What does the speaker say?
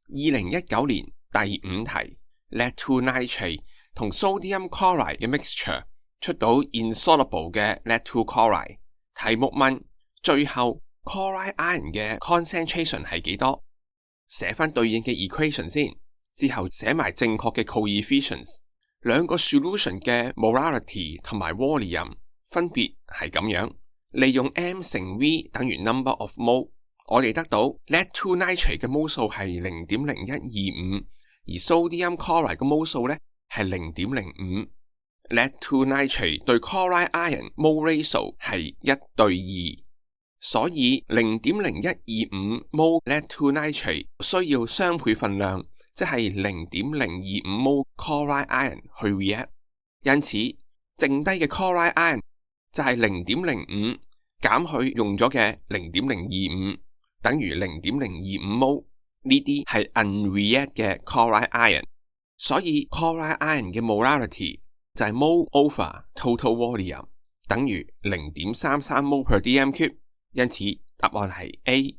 2019年第5題 lead to nitrate 同 sodium chloride 嘅 mixture 出到 insoluble 嘅 lead to chloride。題目問最後 chloride ion 嘅 concentration 係幾多？寫返對應嘅 equation 先，之後寫埋正確嘅 coefficients。兩個 solution 嘅 molarity 同埋 volume 分別係咁樣，利用 m 乘 v 等於 number of mole， 我哋得到 lead to nitrate 嘅 mole 數係 0.0125， 而 sodium chloride 嘅 mole 數呢係 0.05。 lead to nitrate 對 chloride ion mole ratio 係1對2，所以 0.0125 mole lead to nitrate 需要雙倍份量，即係 0.025 mole chloride ion 去 react， 因此剩低嘅 chloride ion 就係 0.05 減去用咗嘅 0.025， 等於 0.025 mole， 呢啲係 unreact 嘅 chloride ion， 所以 chloride ion 嘅 molarity 就係 mole over total volume 等於 0.33 mole per dm cube， 因此答案係 A。